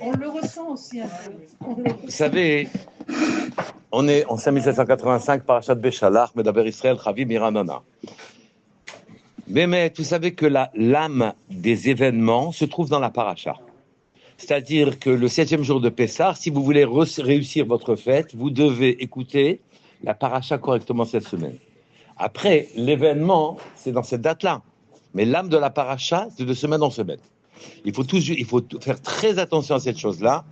On le ressent aussi un peu. Vous savez, on est en 5785, Parashat Béchalach, Medaber Israël, Chavi Miranana. Mais vous savez que l'âme des événements se trouve dans la paracha. C'est-à-dire que le 7e jour de Pessah, si vous voulez réussir votre fête, vous devez écouter la paracha correctement cette semaine. Après, l'événement, c'est dans cette date-là. Mais l'âme de la paracha, c'est de semaine en semaine. Il faut faire très attention à cette chose-là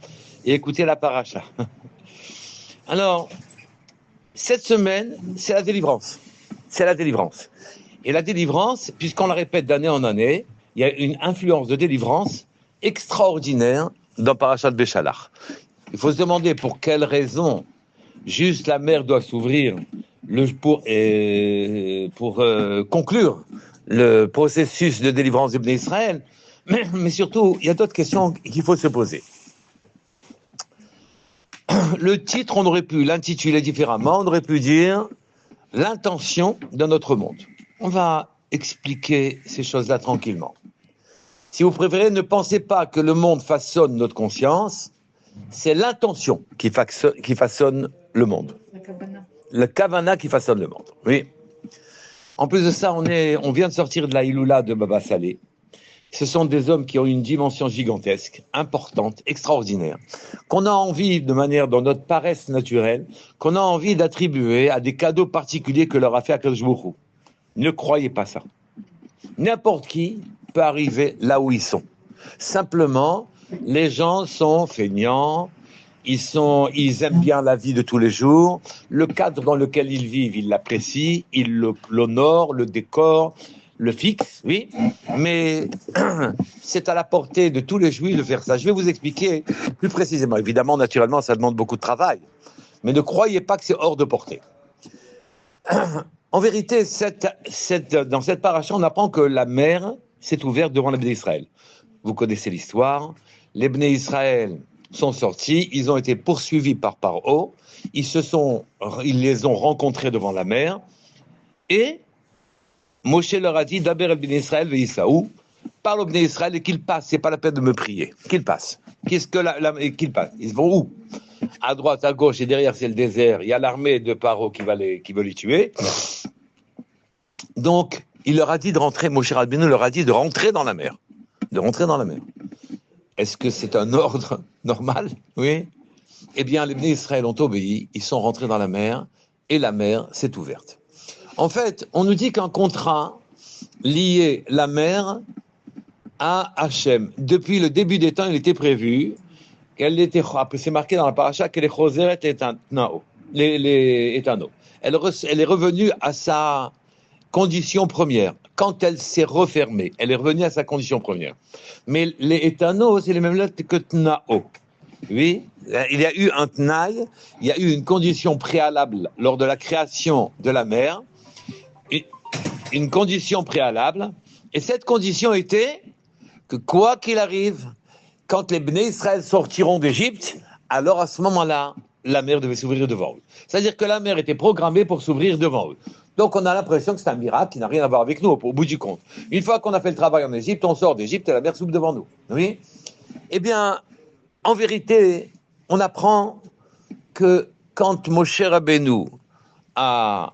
et écouter la paracha. Alors, cette semaine, c'est la délivrance. C'est la délivrance. Et la délivrance, puisqu'on la répète d'année en année, il y a une influence de délivrance extraordinaire dans Parashat Béchalach. Il faut se demander pour quelle raison juste la mer doit s'ouvrir pour conclure le processus de délivrance du Bnei Israël. Mais surtout, il y a d'autres questions qu'il faut se poser. Le titre, on aurait pu l'intituler différemment, on aurait pu dire « L'intention de notre monde ». On va expliquer ces choses-là tranquillement. Si vous préférez, ne pensez pas que le monde façonne notre conscience, c'est l'intention qui façonne le monde. Le kavana qui façonne le monde, oui. En plus de ça, on vient de sortir de la Iloula de Baba Salé. Ce sont des hommes qui ont une dimension gigantesque, importante, extraordinaire, qu'on a envie, de manière dans notre paresse naturelle, qu'on a envie d'attribuer à des cadeaux particuliers que leur a fait Akadosh Baruch Hu. Ne croyez pas ça. N'importe qui peut arriver là où ils sont. Simplement, les gens sont feignants, ils aiment bien la vie de tous les jours, le cadre dans lequel ils vivent, ils l'apprécient, ils l'honorent, le décorent, le fixe, oui, mais c'est à la portée de tous les juifs de faire ça. Je vais vous expliquer plus précisément. Évidemment, naturellement, ça demande beaucoup de travail, mais ne croyez pas que c'est hors de portée. En vérité, dans cette paracha, on apprend que la mer s'est ouverte devant les Bnei Israël. Vous connaissez l'histoire. Les Bnei Israël sont sortis, ils ont été poursuivis par Paro, ils les ont rencontrés devant la mer, et Moshe leur a dit, Daber el Bnei Israël ve'Isaou, parle au Bnei Israël et qu'ils passent, c'est pas la peine de me prier, qu'ils passent. Qu'ils passent. Ils vont où? À droite, à gauche, et derrière c'est le désert, il y a l'armée de Paro qui veut les tuer. Donc, il leur a dit de rentrer, Moshe Rabbeinu leur a dit de rentrer dans la mer. De rentrer dans la mer. Est-ce que c'est un ordre normal? Oui. Eh bien, les Bnei Israël ont obéi, ils sont rentrés dans la mer, et la mer s'est ouverte. En fait, on nous dit qu'un contrat liait la mer à Hachem. Depuis le début des temps, il était prévu qu'elle était, c'est marqué dans la paracha, qu'elle est choseret etanao. Elle est revenue à sa condition première. Quand elle s'est refermée, elle est revenue à sa condition première. Mais les etano, c'est les mêmes lettres que tnao. Oui, il y a eu un tnaï, il y a eu une condition préalable lors de la création de la mer, une condition préalable, et cette condition était que quoi qu'il arrive, quand les Bnei Israël sortiront d'Égypte, alors à ce moment-là, la mer devait s'ouvrir devant eux. C'est-à-dire que la mer était programmée pour s'ouvrir devant eux. Donc on a l'impression que c'est un miracle qui n'a rien à voir avec nous, au bout du compte. Une fois qu'on a fait le travail en Égypte, on sort d'Égypte et la mer s'ouvre devant nous. Oui. Eh bien, en vérité, on apprend que quand Moshe Rabbeinu a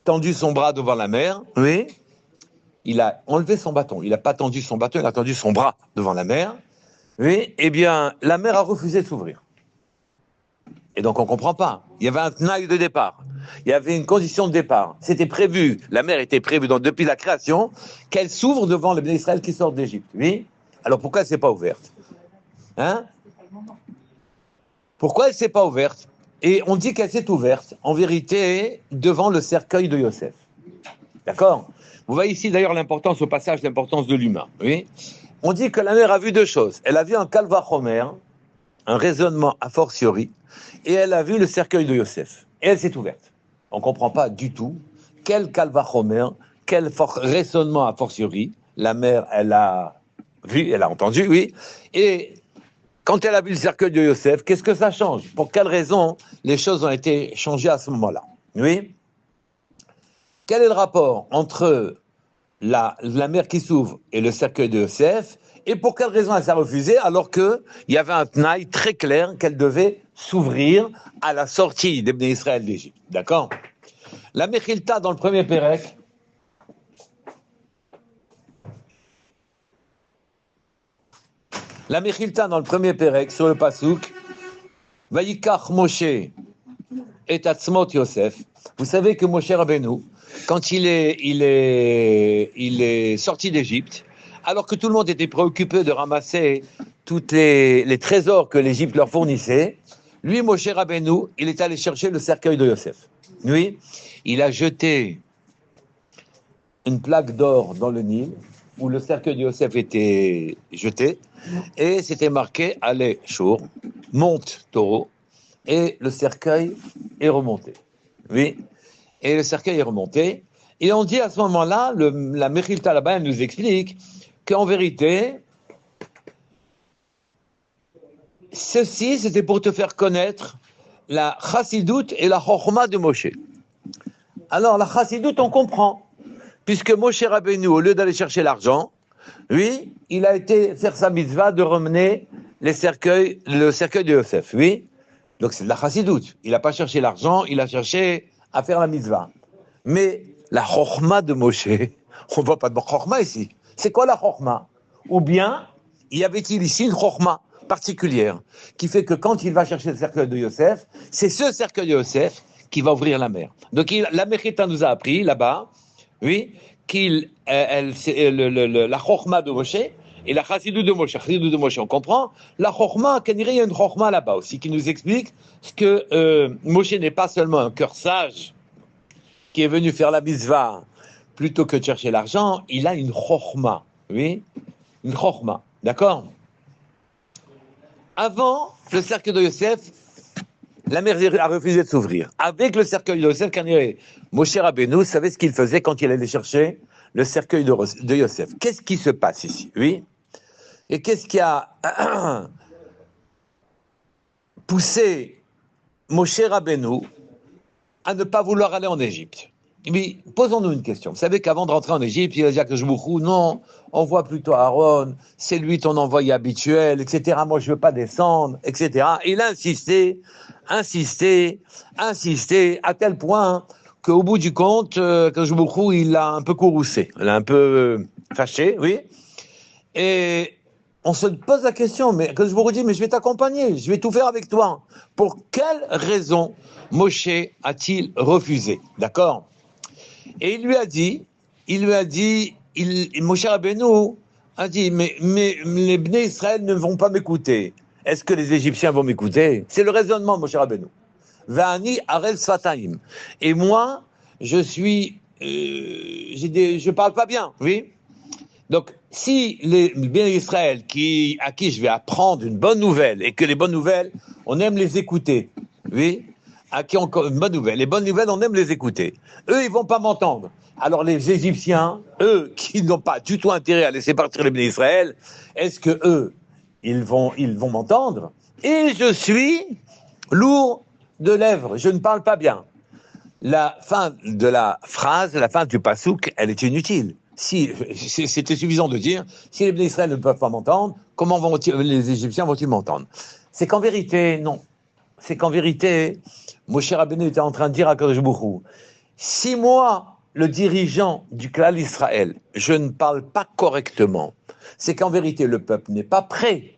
tendu son bras devant la mer, oui, il a enlevé son bâton. Il n'a pas tendu son bâton, il a tendu son bras devant la mer. Oui, eh bien, la mer a refusé de s'ouvrir. Et donc, on ne comprend pas. Il y avait un tnaï de départ. Il y avait une condition de départ. C'était prévu, la mer était prévue depuis la création, qu'elle s'ouvre devant les Bnei Israël qui sortent d'Égypte. Oui. Alors, pourquoi elle ne s'est pas ouverte? Hein? Pourquoi elle ne s'est pas ouverte? Et on dit qu'elle s'est ouverte, en vérité, devant le cercueil de Yosef. D'accord? Vous voyez ici, d'ailleurs, l'importance, au passage, l'importance de l'humain. Oui. On dit que la mer a vu deux choses. Elle a vu un kalvachomer, un raisonnement a fortiori, et elle a vu le cercueil de Yosef. Et elle s'est ouverte. On ne comprend pas du tout quel kalvachomer, quel raisonnement a fortiori. La mer, elle a vu, elle a entendu, oui. Et quand elle a vu le cercueil de Yosef, qu'est-ce que ça change? Pour quelle raison les choses ont été changées à ce moment-là? Oui. Quel est le rapport entre la mer qui s'ouvre et le cercueil de Yosef? Et pour quelle raison elle s'est refusée alors qu'il y avait un tnaï très clair qu'elle devait s'ouvrir à la sortie des Bnei Israël d'Égypte. D'accord? La Mechilta dans le premier Pérec, sur le Passouk, Vayikach Moshe et Atzmot Yosef. Vous savez que Moshe Rabbeinu, quand il est sorti d'Égypte, alors que tout le monde était préoccupé de ramasser tous les trésors que l'Égypte leur fournissait, lui, Moshe Rabbeinu, il est allé chercher le cercueil de Yosef. Lui, il a jeté une plaque d'or dans le Nil, où le cercueil de Yosef était jeté, et c'était marqué « Allez, Chour, monte, taureau », et le cercueil est remonté. Oui, et le cercueil est remonté. Et on dit à ce moment-là, la Mechilta là-bas, elle nous explique qu'en vérité, ceci, c'était pour te faire connaître la chassidoute et la chokhma de Moshe. Alors, la chassidoute, on comprend, puisque Moshe Rabbeinu, au lieu d'aller chercher l'argent, lui, il a été faire sa mitzvah de ramener le cercueil de Yosef. Oui, donc c'est de la chassidoute. Il n'a pas cherché l'argent, il a cherché à faire la mitzvah. Mais la chokhma de Moshe, on ne voit pas de chokhma ici. C'est quoi la chokhma? Ou bien, y avait-il ici une chokhma particulière qui fait que quand il va chercher le cercueil de Yosef, c'est ce cercueil de Yosef qui va ouvrir la mer. Donc la Mechilta nous a appris là-bas, oui, la chokhma de Moshe et la chassidou de Moshe, on comprend. La chokhma, il y a une chokhma là-bas aussi qui nous explique que Moshe n'est pas seulement un cœur sage qui est venu faire la mitzvah plutôt que de chercher l'argent, il a une chokhma, oui, une chokhma, d'accord? Avant le cercueil de Yosef, la mer a refusé de s'ouvrir. Avec le cercueil de Yosef, Moshe Rabbeinu savait ce qu'il faisait quand il allait chercher le cercueil de Yosef. Qu'est-ce qui se passe ici? Oui. Et qu'est-ce qui a poussé Moshe Rabbeinu à ne pas vouloir aller en Égypte? Oui, posons-nous une question. Vous savez qu'avant de rentrer en Égypte, il a dit à Kajbourou, non, on voit plutôt Aaron, c'est lui ton envoyé habituel, etc. Moi, je ne veux pas descendre, etc. Il a insisté, à tel point qu'au bout du compte, Kajbourou, il a un peu courroucé, il a un peu fâché, oui. Et on se pose la question, mais Kajbourou dit, mais je vais t'accompagner, je vais tout faire avec toi. Pour quelle raison Moshe a-t-il refusé? D'accord? Et il lui a dit, Moshe Rabbeinu a dit, mais les Bnei Israël ne vont pas m'écouter. Est-ce que les Égyptiens vont m'écouter? C'est le raisonnement de Moshe Rabbeinu. Va'ani arel sfataim. Et moi, je parle pas bien, oui. Donc, si les Bnei Israël à qui je vais apprendre une bonne nouvelle, et que les bonnes nouvelles, on aime les écouter, oui, à qui on une bonne nouvelle. Les bonnes nouvelles, on aime les écouter. Eux, ils vont pas m'entendre. Alors les Égyptiens, eux, qui n'ont pas du tout intérêt à laisser partir les Bnei Israël, est-ce que eux, ils vont m'entendre? Et je suis lourd de lèvres, je ne parle pas bien. La fin de la phrase, la fin du pasouk, elle est inutile. Si c'était suffisant de dire, si les Bnei Israël ne peuvent pas m'entendre, comment les Égyptiens vont-ils m'entendre? C'est qu'en vérité, non. C'est qu'en vérité, Moshe Rabbeinu était en train de dire à Kadosh Baruch Hu, si moi, le dirigeant du clan Israël, je ne parle pas correctement, c'est qu'en vérité, le peuple n'est pas prêt.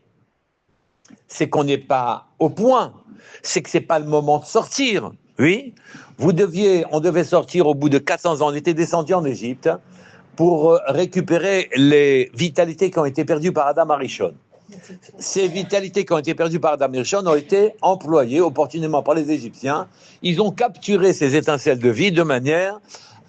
C'est qu'on n'est pas au point. C'est que c'est pas le moment de sortir. Oui, on devait sortir au bout de 400 ans. On était descendu en Égypte pour récupérer les vitalités qui ont été perdues par Adam Arishon. Ces vitalités qui ont été perdues par Adam Arishon ont été employées opportunément par les Égyptiens. Ils ont capturé ces étincelles de vie de manière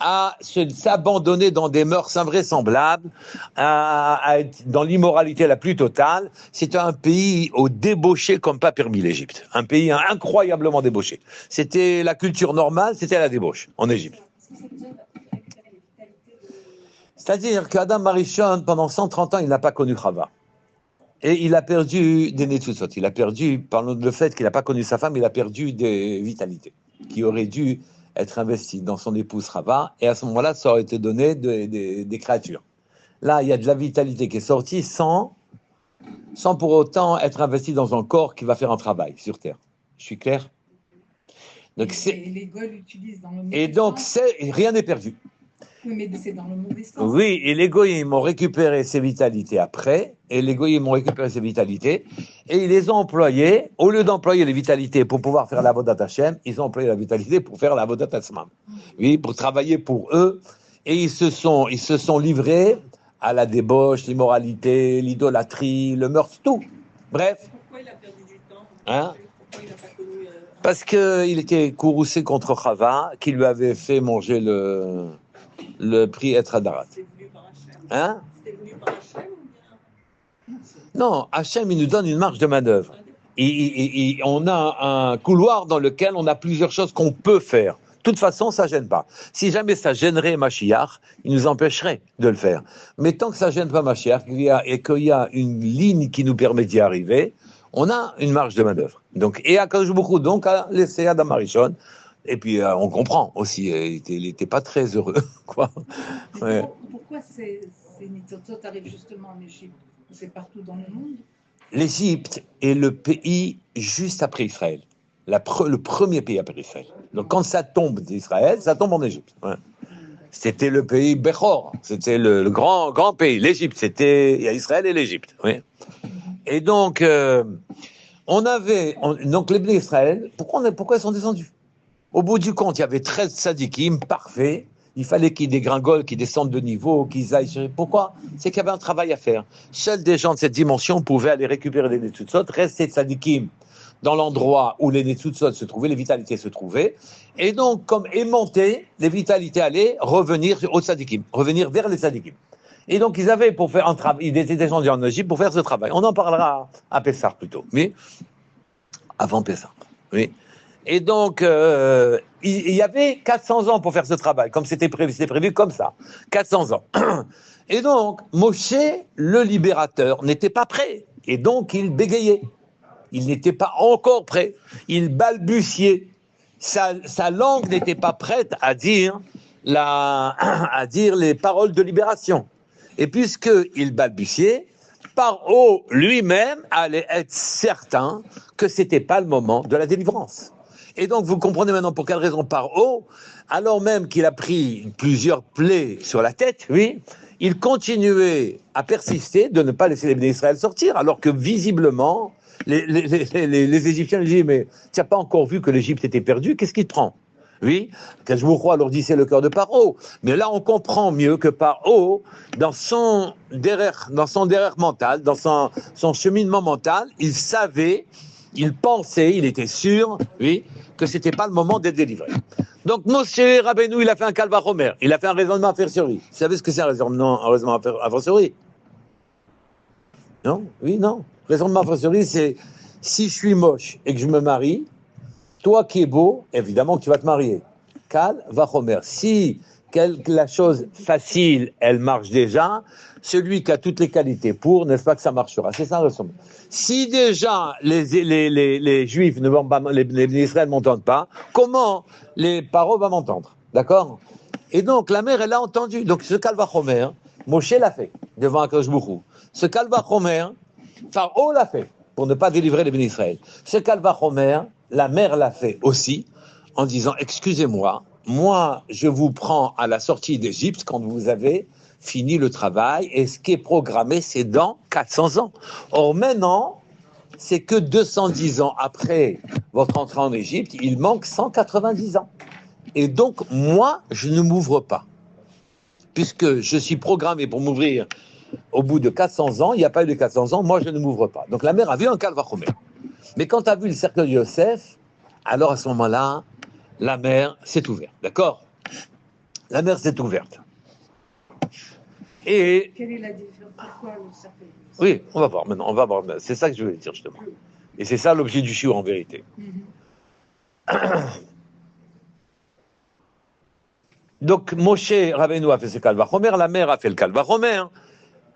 à s'abandonner dans des mœurs invraisemblables, à être dans l'immoralité la plus totale. C'est un pays au débauché comme pas permis, l'Égypte. Un pays incroyablement débauché. C'était la culture normale, c'était la débauche en Égypte. C'est-à-dire qu'Adam Arishon, pendant 130 ans, il n'a pas connu Chava. Et il a perdu des Netzutzot. Il a perdu, par le fait qu'il n'a pas connu sa femme, il a perdu des vitalités qui auraient dû être investies dans son épouse Chava. Et à ce moment-là, ça aurait été donné des créatures. Là, il y a de la vitalité qui est sortie sans sans pour autant être investi dans un corps qui va faire un travail sur Terre. Je suis clair? Donc et l'ego l'utilise dans le mauvais et donc, sens. rien n'est perdu. Oui, mais c'est dans le mauvais sens. Oui, et les goyim ont récupéré ses vitalités après, et les goyim ont récupéré ses vitalités, et ils les ont employées, au lieu d'employer les vitalités pour pouvoir faire la Avodat Hashem, ils ont employé la vitalité pour faire la Avodat Hashem. Oui, pour travailler pour eux, et ils se sont livrés à la débauche, l'immoralité, l'idolâtrie, le meurtre, tout. Bref. Pourquoi il a perdu du temps? Hein? Pourquoi il n'a pas connu Parce qu'il était courroucé contre Chava, qui lui avait fait manger le prix Etradarat. C'était venu par Hachem? Hein? C'était venu par Hachem ou bien? Non, Hachem, il nous donne une marge de manœuvre. On a un couloir dans lequel on a plusieurs choses qu'on peut faire. De toute façon, ça ne gêne pas. Si jamais ça gênerait Mashiach, il nous empêcherait de le faire. Mais tant que ça ne gêne pas Mashiach et qu'il y a une ligne qui nous permet d'y arriver, on a une marge de manœuvre. Donc, et à Kadosh Baruch Hu, donc à laisser Adam Arishon. Et puis, on comprend aussi, il n'était pas très heureux. Quoi. Ouais. Pourquoi ces nitzotzot arrivent justement en Égypte? C'est partout dans le monde. L'Égypte est le pays juste après Israël. Le premier pays après Israël. Donc quand ça tombe d'Israël, ça tombe en Égypte. Ouais. C'était le pays Bechor, c'était le grand pays. L'Égypte, il y a Israël et l'Égypte. Oui. Et donc, donc les Bnei Israël, pourquoi ils sont descendus? Au bout du compte, il y avait 13 tzadikim parfaits. Il fallait qu'ils dégringolent, qu'ils descendent de niveau, qu'ils aillent. Pourquoi? C'est qu'il y avait un travail à faire. Seuls des gens de cette dimension pouvaient aller récupérer les netzutzot, rester tzadikim dans l'endroit où les netzutzot se trouvaient, les vitalités se trouvaient. Et donc, comme aimanté, les vitalités allaient revenir aux tzadikim, revenir vers les tzadikim. Et donc, ils avaient pour faire un travail, ils étaient descendus en Égypte pour faire ce travail. On en parlera à Pessah plutôt, mais avant Pessah. Oui. Et donc, il y avait 400 ans pour faire ce travail, comme c'était prévu comme ça. 400 ans. Et donc, Moshe, le libérateur, n'était pas prêt. Et donc, il bégayait. Il n'était pas encore prêt. Il balbutiait. Sa langue n'était pas prête à dire les paroles de libération. Et puisqu'il balbutiait, Paro lui-même allait être certain que ce n'était pas le moment de la délivrance. Et donc, vous comprenez maintenant pour quelle raison Paro, alors même qu'il a pris plusieurs plaies sur la tête, oui, il continuait à persister de ne pas laisser les Bnei Israël sortir, alors que visiblement, les Égyptiens lui disaient, mais tu n'as pas encore vu que l'Égypte était perdue, qu'est-ce qui te prend? Oui, Kadosh Baruch Hu leur dit c'est le cœur de Paro. Mais là, on comprend mieux que Paro, dans son derrière mental, dans son cheminement mental, il savait, il pensait, il était sûr, oui, que c'était pas le moment d'être délivré. Donc, Moshe Rabbeinu, il a fait un Kal Vachomer, il a fait un raisonnement à faire sur lui. Vous savez ce que c'est un raisonnement à faire sur lui? Non? Oui, non. Raisonnement à faire sur lui, c'est si je suis moche et que je me marie, toi qui es beau, évidemment que tu vas te marier. Kal Vachomer. Si la chose facile, elle marche déjà, celui qui a toutes les qualités pour, n'est-ce pas que ça marchera? C'est ça le raisonnement. Si déjà les Juifs ne vont pas, les Israël ne m'entendent pas, comment les Paro vont m'entendre? D'accord? Et donc la mère, elle a entendu. Donc ce Kal Vachomer, Moshe l'a fait devant Akadosh Baruch Hu. Ce Kal Vachomer, Paro l'a fait pour ne pas délivrer les Bénis Israël. Ce Kal Vachomer, la mère l'a fait aussi en disant excusez-moi, moi je vous prends à la sortie d'Égypte quand vous avez fini le travail et ce qui est programmé c'est dans 400 ans. Or maintenant, c'est que 210 ans après votre entrée en Égypte, il manque 190 ans. Et donc moi je ne m'ouvre pas. Puisque je suis programmé pour m'ouvrir au bout de 400 ans, il n'y a pas eu de 400 ans, moi je ne m'ouvre pas. Donc la mère a vu un Kal Vachomer. Mais quand tu as vu le cercle de Yosef, alors à ce moment-là, la mer s'est ouverte. D'accord? La mer s'est ouverte. Et. Quelle est la différence? Pourquoi le cercle de Yosef? Oui, on va voir maintenant. On va voir. C'est ça que je voulais dire justement. Et c'est ça l'objet du shiur en vérité. Donc Moshe Rabbeinu a fait ce Kal Vachomer, la mère a fait le Kal Vachomer.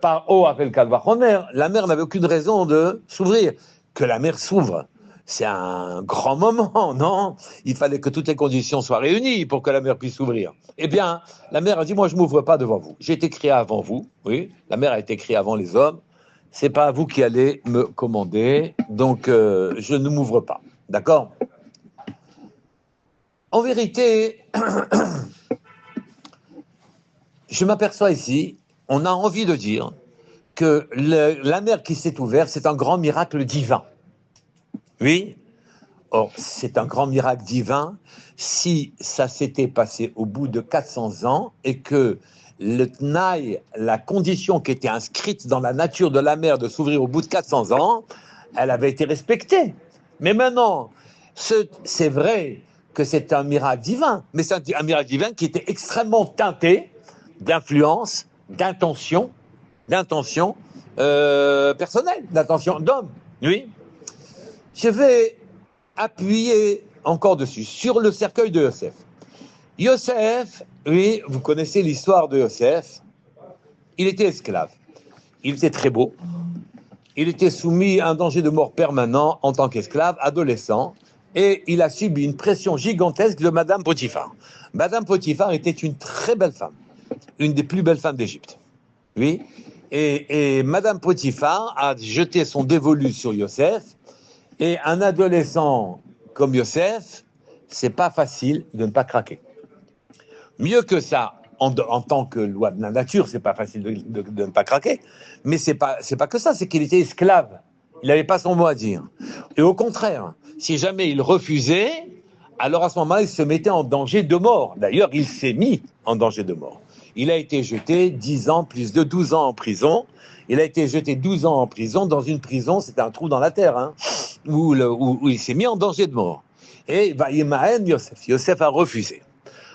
Paro a fait le Kal Vachomer. La mère n'avait aucune raison de s'ouvrir. Que la mer s'ouvre, c'est un grand moment, non? Il fallait que toutes les conditions soient réunies pour que la mer puisse s'ouvrir. Eh bien, la mer a dit, moi je ne m'ouvre pas devant vous. J'ai été créé avant vous, oui. La mer a été créée avant les hommes. c'est pas à vous qui allez me commander, donc je ne m'ouvre pas. D'accord? En vérité, je m'aperçois ici, on a envie de dire que la mer qui s'est ouverte, c'est un grand miracle divin. Oui? Or, c'est un grand miracle divin si ça s'était passé au bout de 400 ans et que le tnaï, la condition qui était inscrite dans la nature de la mer de s'ouvrir au bout de 400 ans, elle avait été respectée. Mais maintenant, c'est vrai que c'est un miracle divin, mais c'est un miracle divin qui était extrêmement teinté d'influence, d'intention personnelle, d'intention d'homme. Oui. Je vais appuyer encore dessus, sur le cercueil de Yosef. Yosef, oui, vous connaissez l'histoire de Yosef, il était esclave, il était très beau, il était soumis à un danger de mort permanent en tant qu'esclave, adolescent, et il a subi une pression gigantesque de Madame Potiphar. Madame Potiphar était une très belle femme, une des plus belles femmes d'Égypte. Oui, et Madame Potiphar a jeté son dévolu sur Yosef, et un adolescent comme Yosef, c'est pas facile de ne pas craquer. Mieux que ça, en tant que loi de la nature, c'est pas facile de ne pas craquer, mais c'est pas que ça, c'est qu'il était esclave. Il n'avait pas son mot à dire. Et au contraire, si jamais il refusait, alors à ce moment-là, il se mettait en danger de mort. D'ailleurs, il s'est mis en danger de mort. Il a été jeté 10 ans, plus de 12 ans en prison. Il a été jeté 12 ans en prison, dans une prison, c'était un trou dans la terre, hein, où il s'est mis en danger de mort. Et Vaïmahen Yosef. Yosef a refusé.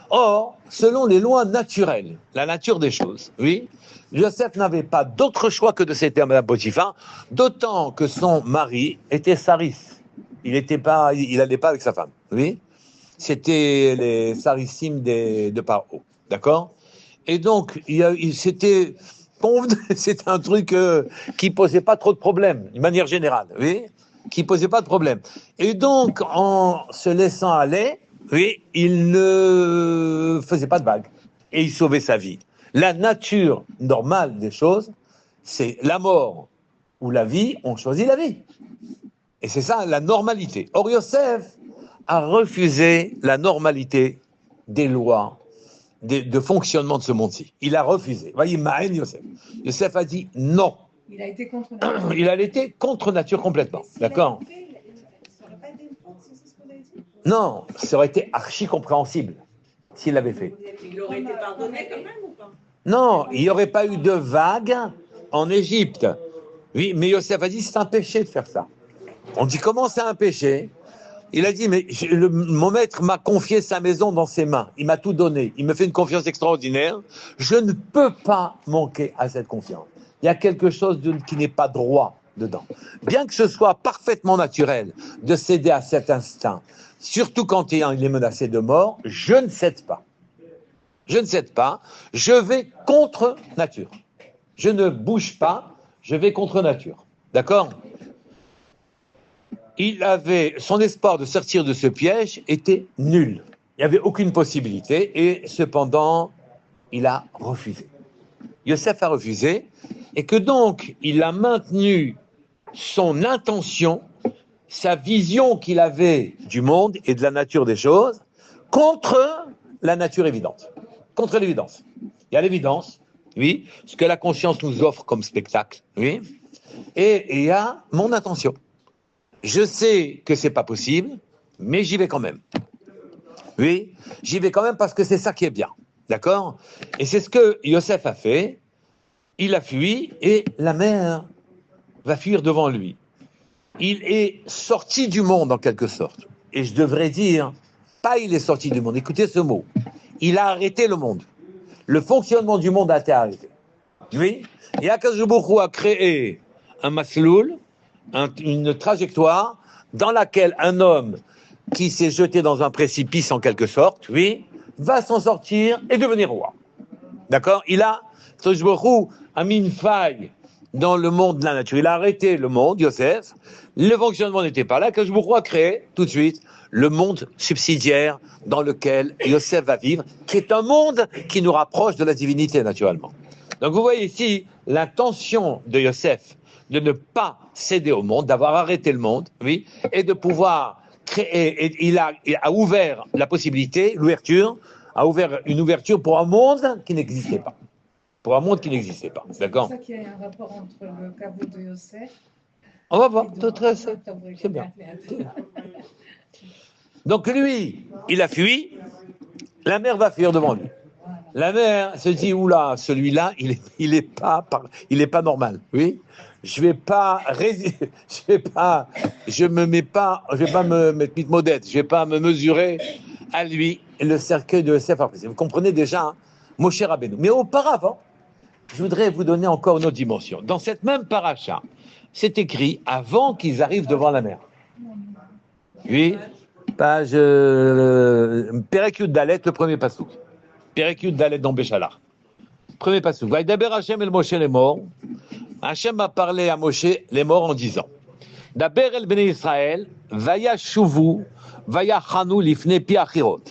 Or, selon les lois naturelles, la nature des choses, oui, Yosef n'avait pas d'autre choix que de céder à Madame Potiphar, d'autant que son mari était saris. Il n'allait pas avec sa femme, oui. C'était les sarissim de Paro, d'accord? Et donc, c'était un truc qui posait pas trop de problèmes, de manière générale, oui, qui posait pas de problème. Et donc, en se laissant aller, oui, il ne faisait pas de vagues et il sauvait sa vie. La nature normale des choses, c'est la mort ou la vie, on choisit la vie. Et c'est ça la normalité. Or, Yosef a refusé la normalité des lois de fonctionnement de ce monde-ci. Il a refusé. Voyez, Maën Yosef. Yosef a dit non. Il a été contre nature. Il a été contre nature complètement. D'accord? Non, ça aurait été archi compréhensible s'il l'avait fait. Il aurait été pardonné quand même ou pas? Non, il n'y aurait pas eu de vague en Égypte. Oui, mais Yosef a dit c'est un péché de faire ça. On dit comment c'est un péché? Il a dit mais mon maître m'a confié sa maison dans ses mains. Il m'a tout donné. Il me fait une confiance extraordinaire. Je ne peux pas manquer à cette confiance. Il y a quelque chose qui n'est pas droit dedans. Bien que ce soit parfaitement naturel de céder à cet instinct, surtout quand il est menacé de mort, je ne cède pas. Je ne cède pas, je vais contre nature. Je ne bouge pas, je vais contre nature. D'accord? Son espoir de sortir de ce piège était nul. Il n'y avait aucune possibilité et cependant, il a refusé. Yosef a refusé et que donc, il a maintenu son intention, sa vision qu'il avait du monde et de la nature des choses contre la nature évidente. Contre l'évidence. Il y a l'évidence, oui, ce que la conscience nous offre comme spectacle, oui, et il y a mon intention. Je sais que c'est pas possible, mais j'y vais quand même. Oui, j'y vais quand même parce que c'est ça qui est bien, d'accord? Et c'est ce que Yosef a fait. Il a fui et la mer va fuir devant lui. Il est sorti du monde en quelque sorte. Et je devrais dire, pas il est sorti du monde, écoutez ce mot. Il a arrêté le monde. Le fonctionnement du monde a été arrêté. Oui. Et Akadosh Baruch Hu a créé un masloul, une trajectoire dans laquelle un homme qui s'est jeté dans un précipice en quelque sorte, oui, va s'en sortir et devenir roi. D'accord? Akadosh Baruch Hu a mis une faille dans le monde de la nature. Il a arrêté le monde, Yosef. Le fonctionnement n'était pas là. Akadosh Baruch Hu a créé tout de suite le monde subsidiaire dans lequel Yosef va vivre, qui est un monde qui nous rapproche de la divinité naturellement. Donc vous voyez ici l'intention de Yosef de ne pas céder au monde, d'avoir arrêté le monde, oui, et de pouvoir créer. Et il a ouvert la possibilité, l'ouverture, a ouvert une ouverture pour un monde qui n'existait pas. Pour un monde qui n'existait pas. D'accord ? C'est pour ça qu'il y a un rapport entre le caveau de Yosef. On va voir, c'est bien. Donc lui, il a fui, la mer va fuir devant lui. La mer se dit, oula, celui-là, il est pas normal, oui. Je vais pas me mettre mitmodette, je vais pas me mesurer à lui le cercueil de Yosef. Vous comprenez déjà, hein, Moshe Rabbeinu. Mais auparavant, je voudrais vous donner encore une autre dimension. Dans cette même paracha, c'est écrit avant qu'ils arrivent devant la mer. Oui, page Perek Yud Dalet, le premier passouk. Perek Yud Dalet dans Béchalar. Premier passouk. Vaïdaber Hashem el Moshe les morts. Hashem a parlé à Moshe les morts en disant Daber el Bnei Israël, Vaya Shuvu, Vaya Chanou lifne pi achirot.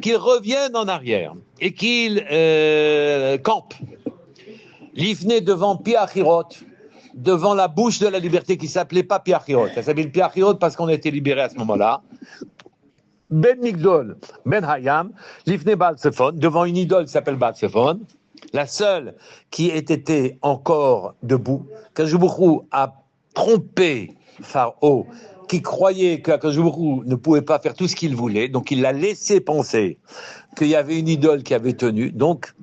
Qu'ils reviennent en arrière et qu'ils campent. L'ifné devant pi achirot, devant la bouche de la liberté qui s'appelait pas pi achirot. Ça s'appelle pi achirot parce qu'on a été libéré à ce moment-là. Ben Migdol, Ben Hayam, l'ifné Baal Zephon, devant une idole qui s'appelle Baal Zephon, la seule qui était encore debout. Akadosh Baruch Hu a trompé Pharaon, qui croyait qu'Akadosh Baruch Hu ne pouvait pas faire tout ce qu'il voulait, donc il l'a laissé penser qu'il y avait une idole qui avait tenu. Donc,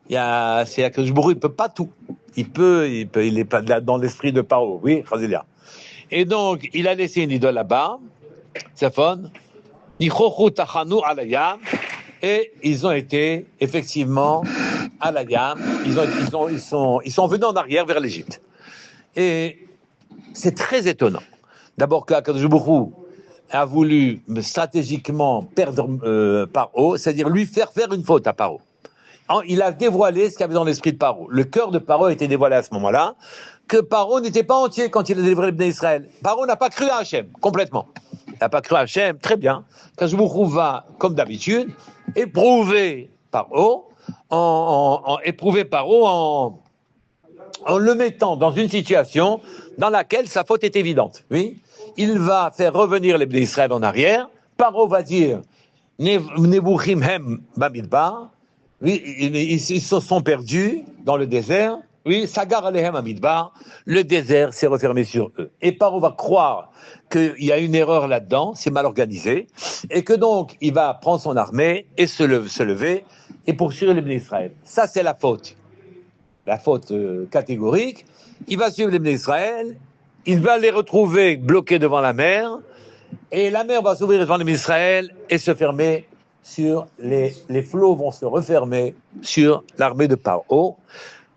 c'est Akadosh Baruch Hu, il peut pas tout. Il est pas dans l'esprit de Pharaon. Oui, Chazilia. Et donc, il a laissé une idole là-bas, Zephon, Nichochu Tachanu Alayam, et ils ont été effectivement à la Yam. Ils sont venus en arrière vers l'Égypte. Et c'est très étonnant. D'abord qu'Akadosh Baruch Hu a voulu stratégiquement perdre Paro, c'est-à-dire lui faire une faute à Paro. Il a dévoilé ce qu'il y avait dans l'esprit de Paro. Le cœur de Paro a été dévoilé à ce moment-là, que Paro n'était pas entier quand il a délivré le Bnei Israël. Paro n'a pas cru à Hachem, complètement. Il n'a pas cru à Hachem, très bien. Akadosh Baruch Hu va, comme d'habitude, éprouver Paro en le mettant dans une situation dans laquelle sa faute est évidente. Oui, il va faire revenir les Bnei Israël en arrière. Paro va dire Nevuchim hem bamidbar. Oui, ils se sont perdus dans le désert. Oui, Sagar alehem amidbar. Le désert s'est refermé sur eux. Et Paro va croire qu'il y a une erreur là-dedans, c'est mal organisé, et que donc il va prendre son armée et se lever et poursuivre les Bnei Israël. Ça, c'est la faute catégorique. Il va suivre les Bnei Israël, il va les retrouver bloqués devant la mer, et la mer va s'ouvrir devant les Bnei Israël et se fermer sur les flots vont se refermer sur l'armée de Paro,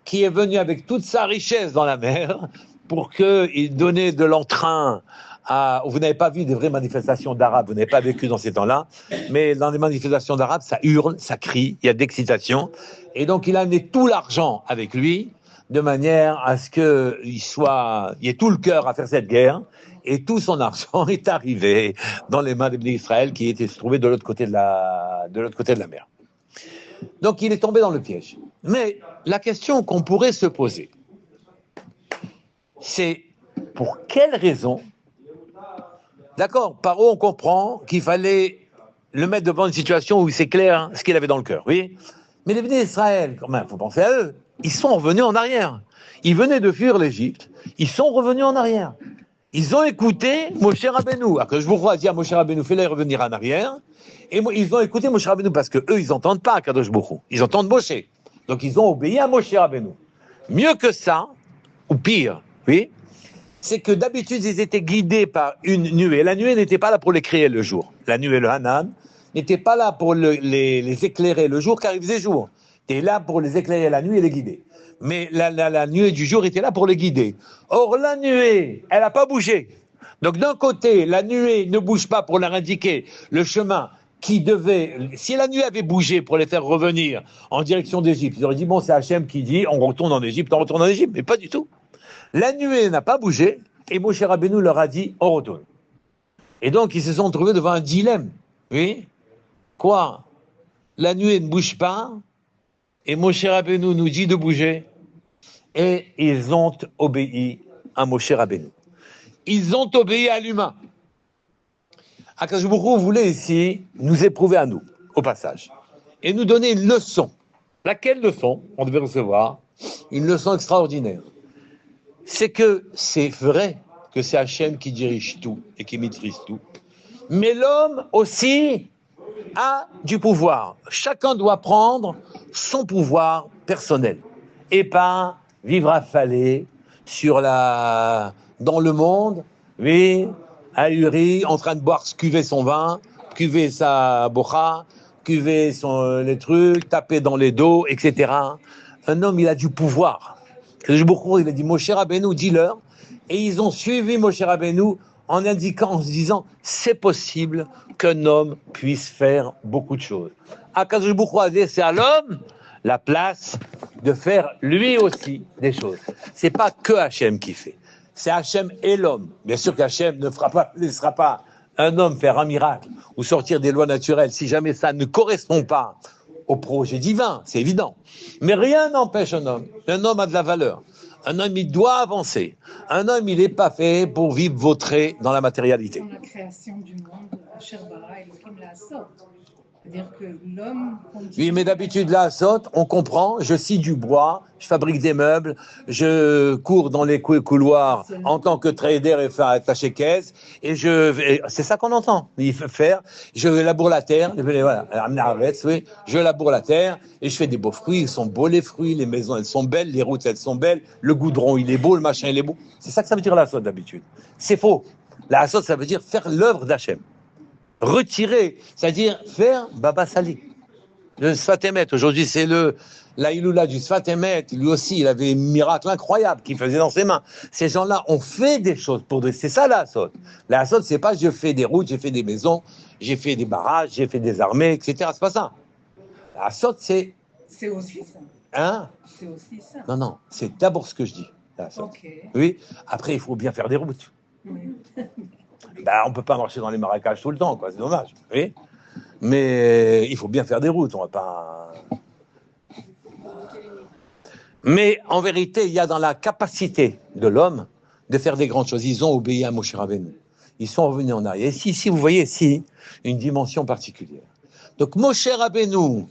qui est venu avec toute sa richesse dans la mer pour qu'il donnait de l'entrain à... Vous n'avez pas vu des vraies manifestations d'Arabes, vous n'avez pas vécu dans ces temps-là, mais dans les manifestations d'Arabes, ça hurle, ça crie, il y a d'excitation. Et donc, il a amené tout l'argent avec lui, de manière à ce qu'il y ait tout le cœur à faire cette guerre, et tout son argent est arrivé dans les mains des Bnei Israël qui étaient trouvés de l'autre côté de la mer. Donc, il est tombé dans le piège. Mais la question qu'on pourrait se poser, c'est pour quelle raison? D'accord, Paro, on comprend qu'il fallait le mettre devant une situation où c'est clair ce qu'il avait dans le cœur, oui. Mais les Bnei Israël, quand même, il faut penser à eux, ils sont revenus en arrière. Ils venaient de fuir l'Égypte, ils sont revenus en arrière. Ils ont écouté Moshe Rabbeinu. Alors que je vous crois dire à Moshe Rabbeinu, fais-les revenir en arrière. Et ils ont écouté Moshe Rabbeinu parce que eux, ils n'entendent pas Kadosh Baruch Hu. Ils entendent Moshe. Donc ils ont obéi à Moshe Rabbeinu. Mieux que ça, ou pire, oui, c'est que d'habitude, ils étaient guidés par une nuée. La nuée n'était pas là pour les créer le jour. La nuée, le Hanan, n'était pas là pour les éclairer le jour, car il faisait jour. C'était là pour les éclairer la nuit et les guider. Mais la nuée du jour était là pour les guider. Or, la nuée, elle n'a pas bougé. Donc, d'un côté, la nuée ne bouge pas pour leur indiquer le chemin qui devait... Si la nuée avait bougé pour les faire revenir en direction d'Égypte, ils auraient dit, bon, c'est Hachem qui dit, on retourne en Égypte, on retourne en Égypte. Mais pas du tout. La nuée n'a pas bougé, et Moshe Rabbeinu leur a dit, on retourne. Et donc, ils se sont trouvés devant un dilemme. Oui? Quoi? La nuée ne bouge pas, et Moshe Rabbeinu nous dit de bouger, et ils ont obéi à Moshe Rabbeinu. Ils ont obéi à l'humain. Akadosh Baruch Hu voulait ici nous éprouver à nous, au passage, et nous donner une leçon. Laquelle leçon on devait recevoir? Une leçon extraordinaire. C'est que c'est vrai que c'est Hachem qui dirige tout et qui maîtrise tout. Mais l'homme aussi a du pouvoir. Chacun doit prendre son pouvoir personnel et pas vivre affalé dans le monde, oui, ahuri, en train de boire, cuver son vin, cuver sa bocha, cuver les trucs, taper dans les dos, etc. Un homme, il a du pouvoir. Il a dit, Moshe Rabbeinu, dis-leur. Et ils ont suivi Moshe Rabbeinu en indiquant, en se disant, c'est possible qu'un homme puisse faire beaucoup de choses. Akadosh Baruch Hu a dit, c'est à l'homme la place de faire lui aussi des choses. C'est pas que Hachem qui fait. C'est Hachem et l'homme. Bien sûr qu'Hachem ne laissera pas un homme faire un miracle ou sortir des lois naturelles si jamais ça ne correspond pas au projet divin, c'est évident. Mais rien n'empêche un homme. Un homme a de la valeur. Un homme, il doit avancer. Un homme, il n'est pas fait pour vivre vautré dans la matérialité. Dans la création du monde, Asher bara Elohim la'asot. C'est-à-dire que l'homme... Oui, mais d'habitude, là, saute, on comprend, je scie du bois, je fabrique des meubles, je cours dans les couloirs en tant que trader et faire attacher caisse, et c'est ça qu'on entend. Il fait faire, je laboure la terre, voilà, oui, je laboure la terre, et je fais des beaux fruits, ils sont beaux les fruits, les maisons, elles sont belles, les routes, elles sont belles, le goudron, il est beau, le machin, il est beau. C'est ça que ça veut dire la saute, d'habitude. C'est faux. La saute, ça veut dire faire l'œuvre d'Hachem. Retirer, c'est-à-dire faire Baba Sali. Le Sfat Emet, aujourd'hui c'est la Iloula du Sfat Emet, lui aussi il avait un miracle incroyable qu'il faisait dans ses mains. Ces gens-là ont fait des choses c'est ça la Hassot. La Hassot, c'est pas je fais des routes, j'ai fait des maisons, j'ai fait des barrages, j'ai fait des armées, etc. C'est pas ça. La Hassot, c'est... C'est aussi ça. Hein? C'est aussi ça. Non, c'est d'abord ce que je dis. Okay. Oui, après il faut bien faire des routes. Oui. On ne peut pas marcher dans les marécages tout le temps, quoi. C'est dommage. Oui, mais il faut bien faire des routes, on va pas... Mais en vérité, il y a dans la capacité de l'homme de faire des grandes choses. Ils ont obéi à Moshe Rabbeinu. Ils sont revenus en arrière. Et ici, vous voyez ici une dimension particulière. Donc Moshe Rabbeinu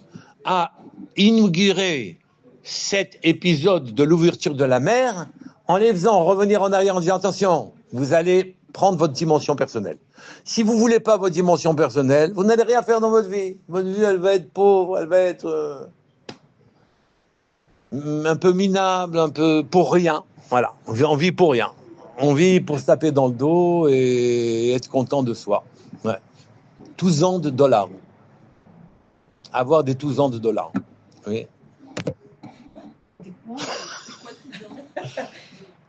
a inauguré cet épisode de l'ouverture de la mer en les faisant revenir en arrière en disant attention, vous allez prendre votre dimension personnelle. Si vous ne voulez pas votre dimension personnelle, vous n'allez rien faire dans votre vie. Votre vie, elle va être pauvre, elle va être un peu minable, un peu pour rien. Voilà, on vit pour rien. On vit pour se taper dans le dos et être content de soi. Ouais. Tous ans de dollars. Avoir des tous ans de dollars. Oui.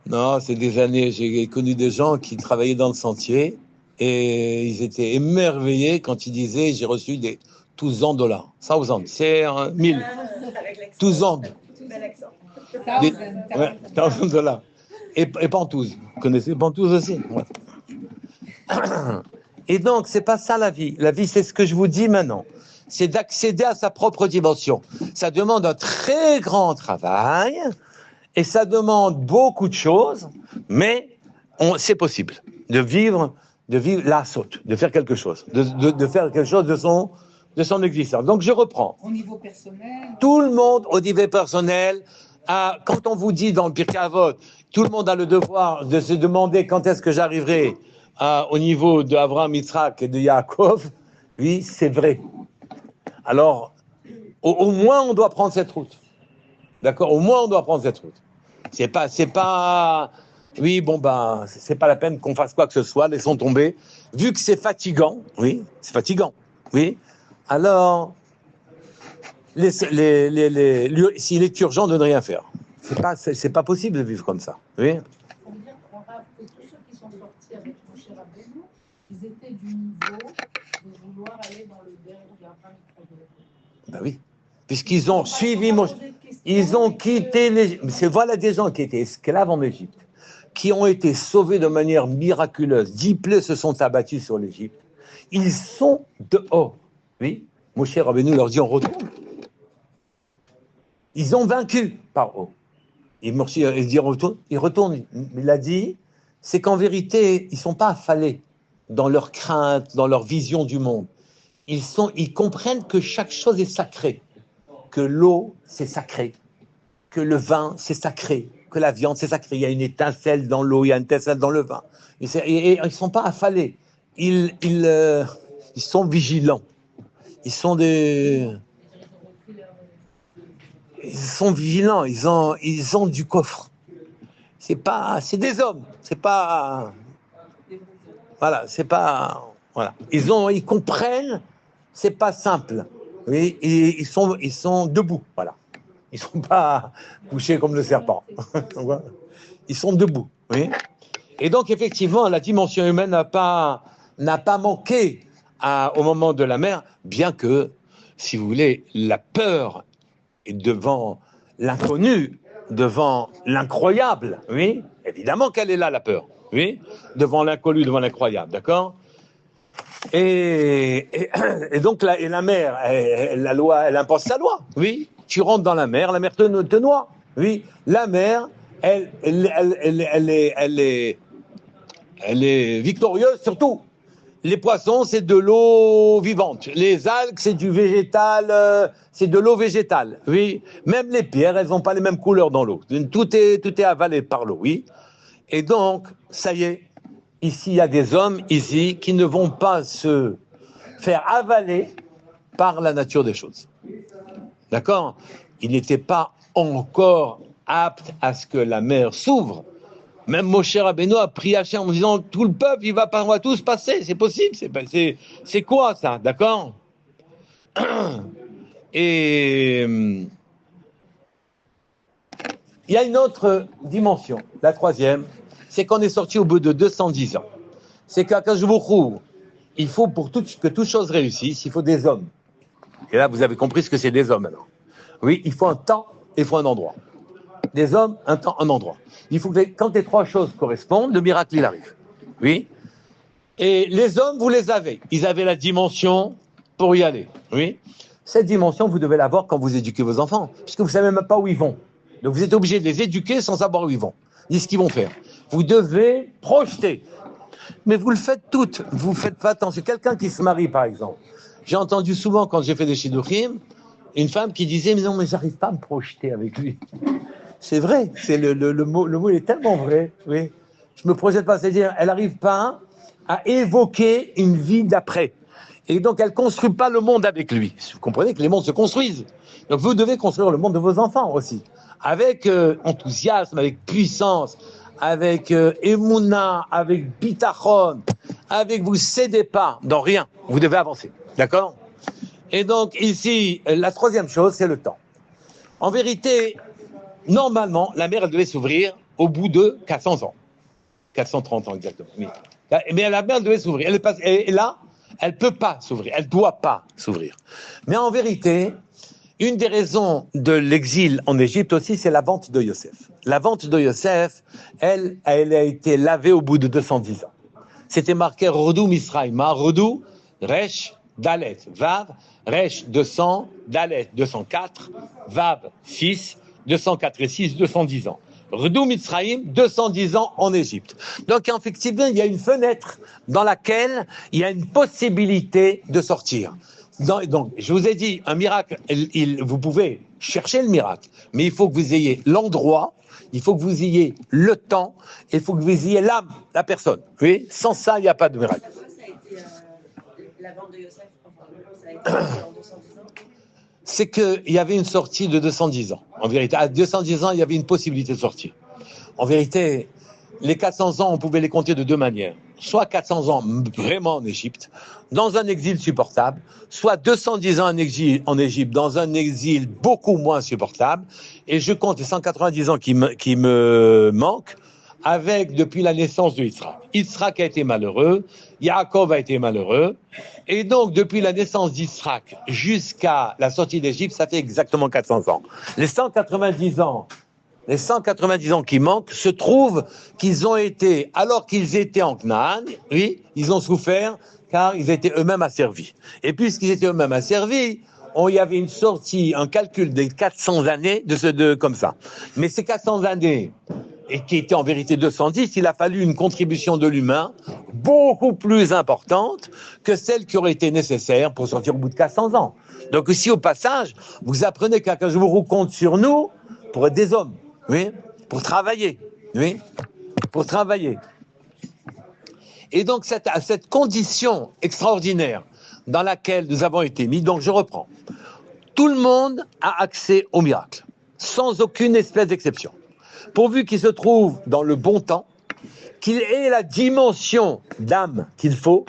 Non, c'est des années. J'ai connu des gens qui travaillaient dans le sentier et ils étaient émerveillés quand ils disaient j'ai reçu des tous ans dollars. 1000, c'est 1000. Tous ans. Ouais, 1000 dollars. Et Pantouze. Vous connaissez Pantouze aussi? Ouais. Et donc, c'est pas ça la vie. La vie, c'est ce que je vous dis maintenant. C'est d'accéder à sa propre dimension. Ça demande un très grand travail. Et ça demande beaucoup de choses, mais c'est possible de vivre la saute, de faire quelque chose, de faire quelque chose de son existence. Donc je reprends. Au niveau personnel. Tout le monde au niveau personnel, quand on vous dit dans le Pirkei Avot, tout le monde a le devoir de se demander quand est-ce que j'arriverai au niveau d'Abraham, Yitzhak et de Yaakov. Oui, c'est vrai. Alors, au moins on doit prendre cette route. D'accord? Au moins on doit prendre cette route. C'est pas, oui, c'est pas la peine qu'on fasse quoi que ce soit, laissons tomber. Vu que c'est fatigant, oui, alors, s'il est urgent de ne rien faire. C'est pas possible de vivre comme ça, oui. On veut dire, que tous ceux qui sont sortis avec Moshe Rabbeinu, ils étaient du niveau de vouloir aller dans le derrière de la Oui. Puisqu'ils ont suivi Moshe, ils ont quitté l'Égypte. Voilà des gens qui étaient esclaves en Égypte, qui ont été sauvés de manière miraculeuse. 10 plaies se sont abattues sur l'Égypte. Ils sont dehors. Oui, Moshe Rabbeinu leur dit on retourne. Ils ont vaincu par haut. il dit il retourne. Il a dit, c'est qu'en vérité, ils ne sont pas affalés dans leur crainte, dans leur vision du monde. Ils comprennent que chaque chose est sacrée, que l'eau, c'est sacré, que le vin, c'est sacré, que la viande, c'est sacré. Il y a une étincelle dans l'eau, il y a une étincelle dans le vin. Et ils ne sont pas affalés. Ils sont vigilants. Ils sont vigilants. Ils ont du coffre. C'est des hommes. C'est pas. Voilà. C'est pas. Voilà. Ils comprennent. C'est pas simple. Oui. Ils sont debout. Voilà. Ils sont pas couchés comme le serpent. Ils sont debout. Oui. Et donc, effectivement, la dimension humaine n'a pas manqué au moment de la mer, bien que, si vous voulez, la peur devant l'inconnu, devant l'incroyable, oui, évidemment qu'elle est là, la peur, oui, devant l'inconnu, devant l'incroyable, d'accord ? Et donc, la mer, la loi, elle impose sa loi, oui. Tu rentres dans la mer te noie, oui. La mer, elle est victorieuse sur tout. Les poissons, c'est de l'eau vivante. Les algues, c'est du végétal, c'est de l'eau végétale. Oui. Même les pierres, elles n'ont pas les mêmes couleurs dans l'eau. Tout est avalé par l'eau, oui. Et donc, ça y est, ici, il y a des hommes, ici, qui ne vont pas se faire avaler par la nature des choses. D'accord ? Ils n'étaient pas encore aptes à ce que la mer s'ouvre. Même Moshe Rabbeinu a prié Hachem en disant tout le peuple, on va tous passer, c'est possible, c'est quoi ça, d'accord? Et il y a une autre dimension, la troisième, c'est qu'on est sorti au bout de 210 ans. C'est qu'à Kajbourou, il faut que toute chose réussisse, il faut des hommes. Et là, vous avez compris ce que c'est des hommes maintenant. Oui, il faut un temps et il faut un endroit. Des hommes, un temps, un endroit. Il faut que quand les trois choses correspondent, le miracle, il arrive. Oui. Et les hommes, vous les avez. Ils avaient la dimension pour y aller. Oui. Cette dimension, vous devez l'avoir quand vous éduquez vos enfants, puisque vous ne savez même pas où ils vont. Donc, vous êtes obligé de les éduquer sans savoir où ils vont, ni ce qu'ils vont faire. Vous devez projeter. Mais vous le faites toutes. Vous ne faites pas attention. Quelqu'un qui se marie, par exemple. J'ai entendu souvent, quand j'ai fait des shidduchim, une femme qui disait « Mais non, mais j'arrive pas à me projeter avec lui. » C'est vrai, le mot il est tellement vrai. Oui. Je me projette pas, c'est-à-dire elle n'arrive pas à évoquer une vie d'après. Et donc elle ne construit pas le monde avec lui. Vous comprenez que les mondes se construisent. Donc vous devez construire le monde de vos enfants aussi. Avec enthousiasme, avec puissance, avec émouna, avec bitachon, avec vous cédez pas dans rien. Vous devez avancer. D'accord ? Et donc ici, la troisième chose, c'est le temps. En vérité, normalement, la mer, elle devait s'ouvrir au bout de 400 ans. 430 ans exactement. Oui. Mais la mer devait s'ouvrir. Et là, elle ne peut pas s'ouvrir. Elle ne doit pas s'ouvrir. Mais en vérité, une des raisons de l'exil en Égypte aussi, c'est la vente de Yosef. La vente de Yosef, elle a été lavée au bout de 210 ans. C'était marqué Rodou Misraïma, Rodou, Resh, Dalet, Vav, Resh 200, Dalet 204, Vav 6, 204 et 6, 210 ans. Redou Mitzraïm, 210 ans en Égypte. Donc, effectivement, il y a une fenêtre dans laquelle il y a une possibilité de sortir. Donc, je vous ai dit, un miracle, vous pouvez chercher le miracle, mais il faut que vous ayez l'endroit, il faut que vous ayez le temps, il faut que vous ayez l'âme, la personne. Oui, sans ça, il n'y a pas de miracle. Pourquoi ça a été la vente de Yosef, ça a été en 210 ans? C'est qu'il y avait une sortie de 210 ans. En vérité, à 210 ans, il y avait une possibilité de sortir. En vérité, les 400 ans, on pouvait les compter de deux manières. Soit 400 ans vraiment en Égypte, dans un exil supportable, soit 210 ans en Égypte, dans un exil beaucoup moins supportable. Et je compte les 190 ans qui me manquent, avec depuis la naissance de Yitzhak. Yitzhak a été malheureux, Yaakov a été malheureux, et donc depuis la naissance d'Yitzhak jusqu'à la sortie d'Égypte, ça fait exactement 400 ans. Les 190 ans qui manquent se trouvent qu'ils ont été, alors qu'ils étaient en Canaan, oui, ils ont souffert car ils étaient eux-mêmes asservis. Et puisqu'ils étaient eux-mêmes asservis, il y avait une sortie, un calcul des 400 années comme ça. Mais ces 400 années, et qui étaient en vérité 210, il a fallu une contribution de l'humain beaucoup plus importante que celle qui aurait été nécessaire pour sortir au bout de 400 ans. Donc ici, au passage, vous apprenez qu'Akadosh Baruch Hu compte sur nous pour être des hommes, oui, pour travailler, oui, pour travailler. Et donc, cette condition extraordinaire dans laquelle nous avons été mis, donc je reprends. Tout le monde a accès au miracle, sans aucune espèce d'exception. Pourvu qu'il se trouve dans le bon temps, qu'il ait la dimension d'âme qu'il faut,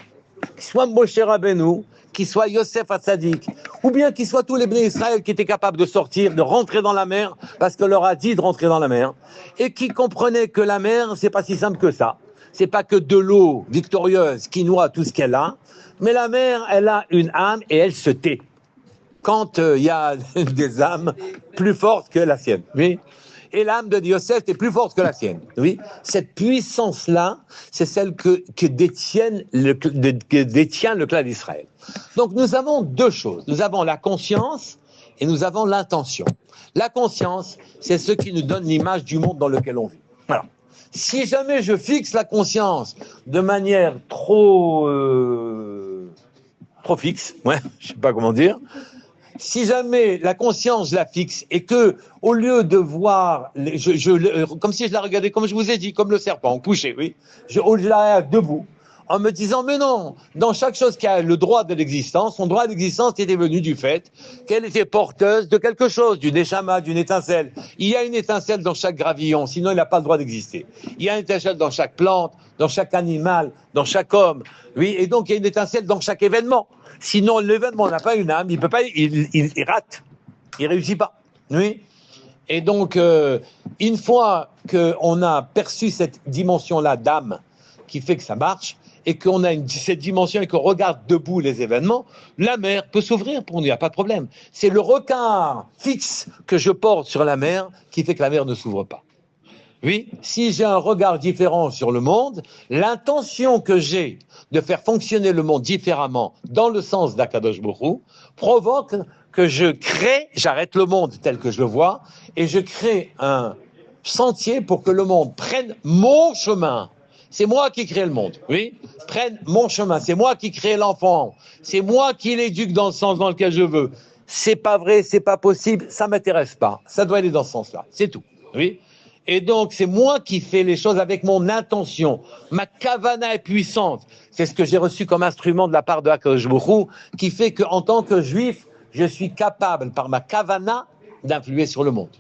qu'il soit Moshe Rabbeinu, qu'il soit Yosef Hatzadik, ou bien qu'il soit tous les Bnei Israël qui étaient capables de sortir, de rentrer dans la mer, parce qu'on leur a dit de rentrer dans la mer, et qui comprenaient que la mer, c'est pas si simple que ça. C'est pas que de l'eau victorieuse qui noie tout ce qu'elle a, mais la mer, elle a une âme et elle se tait. Quand il y a des âmes plus fortes que la sienne, oui. Et l'âme de Yosef est plus forte que la sienne, oui. Cette puissance-là, c'est celle que détient le clan d'Israël. Donc nous avons deux choses. Nous avons la conscience et nous avons l'intention. La conscience, c'est ce qui nous donne l'image du monde dans lequel on vit. Voilà. Si jamais je fixe la conscience de manière trop fixe, ouais, je sais pas comment dire, si jamais la conscience je la fixe et que au lieu de voir, comme si je la regardais, comme je vous ai dit, comme le serpent couché, oui, je la debout, en me disant mais non, dans chaque chose qui a le droit de l'existence, son droit d'existence était venu du fait qu'elle était porteuse de quelque chose, d'une échama, d'une étincelle. Il y a une étincelle dans chaque gravillon, sinon il n'a pas le droit d'exister. Il y a une étincelle dans chaque plante, dans chaque animal, dans chaque homme, oui, et donc il y a une étincelle dans chaque événement. Sinon l'événement n'a pas une âme, il peut pas, il rate, il réussit pas, oui. Et donc une fois qu'on a perçu cette dimension-là d'âme qui fait que ça marche, et qu'on a cette dimension et qu'on regarde debout les événements, la mer peut s'ouvrir pour nous, il n'y a pas de problème. C'est le regard fixe que je porte sur la mer qui fait que la mer ne s'ouvre pas. Oui, si j'ai un regard différent sur le monde, l'intention que j'ai de faire fonctionner le monde différemment dans le sens d'Akadosh Baruch Hu provoque que j'arrête le monde tel que je le vois, et je crée un sentier pour que le monde prenne mon chemin. C'est moi qui crée le monde, oui. Prenne mon chemin, c'est moi qui crée l'enfant, c'est moi qui l'éduque dans le sens dans lequel je veux. C'est pas vrai, c'est pas possible, ça m'intéresse pas. Ça doit aller dans ce sens-là, c'est tout, oui. Et donc c'est moi qui fais les choses avec mon intention. Ma kavana est puissante. C'est ce que j'ai reçu comme instrument de la part de Akadosh Baruch Hu, qui fait qu'en tant que juif, je suis capable par ma kavana d'influer sur le monde.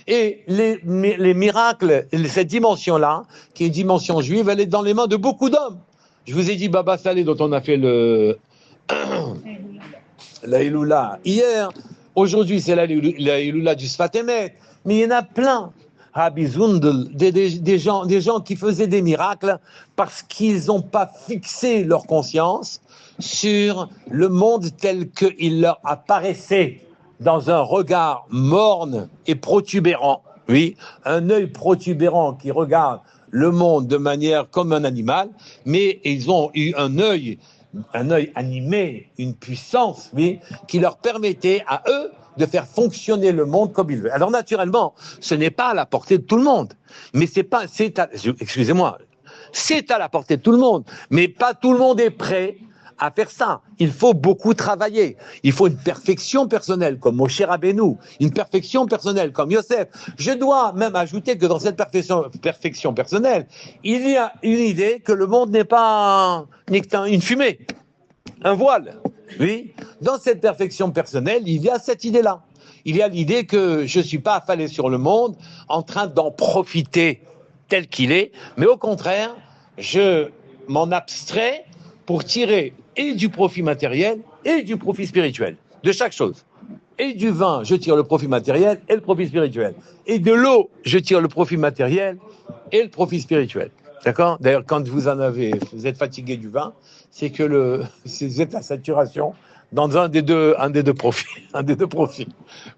Et les miracles, cette dimension-là, qui est une dimension juive, elle est dans les mains de beaucoup d'hommes. Je vous ai dit Baba Salé, dont on a fait la Iloula hier. Aujourd'hui, c'est la Iloula du Sfat Emet. Mais il y en a plein. Rabbi Zundel, des gens qui faisaient des miracles parce qu'ils n'ont pas fixé leur conscience sur le monde tel qu'il leur apparaissait. Dans un regard morne et protubérant, oui, un œil protubérant qui regarde le monde de manière comme un animal, mais ils ont eu un œil animé, une puissance, oui, qui leur permettait à eux de faire fonctionner le monde comme ils veulent. Alors naturellement, ce n'est pas à la portée de tout le monde, mais c'est à la portée de tout le monde, mais pas tout le monde est prêt à faire ça. Il faut beaucoup travailler. Il faut une perfection personnelle comme Moshe Rabbeinu, une perfection personnelle comme Yosef. Je dois même ajouter que dans cette perfection personnelle, il y a une idée que le monde n'est pas une fumée, un voile. Oui. Dans cette perfection personnelle, il y a cette idée-là. Il y a l'idée que je ne suis pas affalé sur le monde en train d'en profiter tel qu'il est, mais au contraire, je m'en abstrais pour tirer et du profit matériel et du profit spirituel, de chaque chose. Et du vin, je tire le profit matériel et le profit spirituel. Et de l'eau, je tire le profit matériel et le profit spirituel. D'accord ? D'ailleurs, quand vous êtes fatigué du vin, c'est que vous êtes à saturation dans un des deux profits.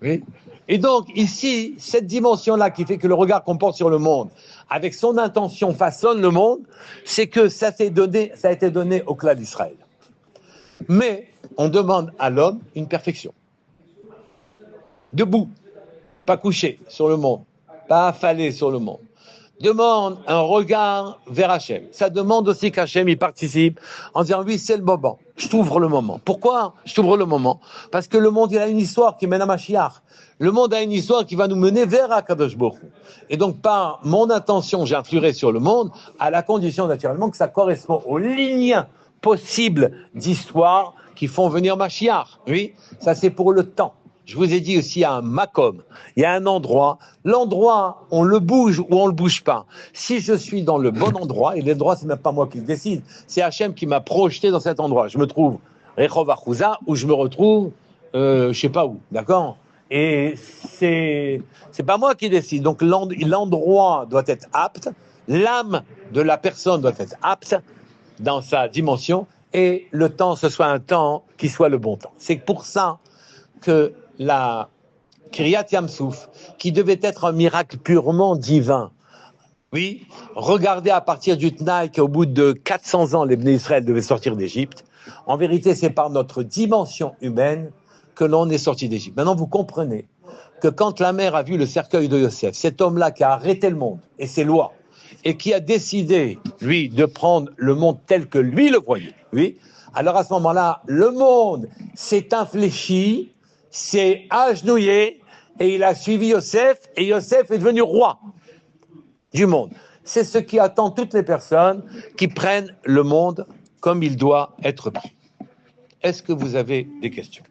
Oui ? Et donc, ici, cette dimension-là qui fait que le regard qu'on porte sur le monde, avec son intention, façonne le monde, c'est que ça a été donné au clan d'Israël. Mais on demande à l'homme une perfection. debout, pas couché sur le monde, pas affalé sur le monde. Demande un regard vers Hachem. Ça demande aussi qu'Hachem y participe en disant oui, c'est le moment. Je t'ouvre le moment. Pourquoi je t'ouvre le moment? Parce que le monde, il a une histoire qui mène à Mashiach. Le monde a une histoire qui va nous mener vers Akadosh Baruch Hu. Et donc, par mon intention, j'influerai sur le monde, à la condition naturellement que ça correspond aux lignes possibles d'histoire qui font venir Mashiach. Oui, ça c'est pour le temps. Je vous ai dit aussi, il y a un makom, il y a un endroit. L'endroit, on le bouge ou on le bouge pas. Si je suis dans le bon endroit, et l'endroit, c'est même pas moi qui le décide, c'est Hachem qui m'a projeté dans cet endroit. Je me trouve Rehov Achouza ou je me retrouve, je sais pas où, d'accord? Et c'est pas moi qui décide. Donc l'endroit doit être apte, l'âme de la personne doit être apte dans sa dimension, et le temps, ce soit un temps qui soit le bon temps. C'est pour ça que la Kriyat Yamsouf, qui devait être un miracle purement divin, oui, regardez à partir du Tnaï qu'au bout de 400 ans, les Bnei Israël devaient sortir d'Égypte. En vérité, c'est par notre dimension humaine que l'on est sorti d'Égypte. Maintenant, vous comprenez que quand la mère a vu le cercueil de Yosef, cet homme-là qui a arrêté le monde et ses lois, et qui a décidé, lui, de prendre le monde tel que lui le voyait, oui, alors à ce moment-là, le monde s'est infléchi, s'est agenouillé, et il a suivi Yosef, et Yosef est devenu roi du monde. C'est ce qui attend toutes les personnes qui prennent le monde comme il doit être pris. Est-ce que vous avez des questions ?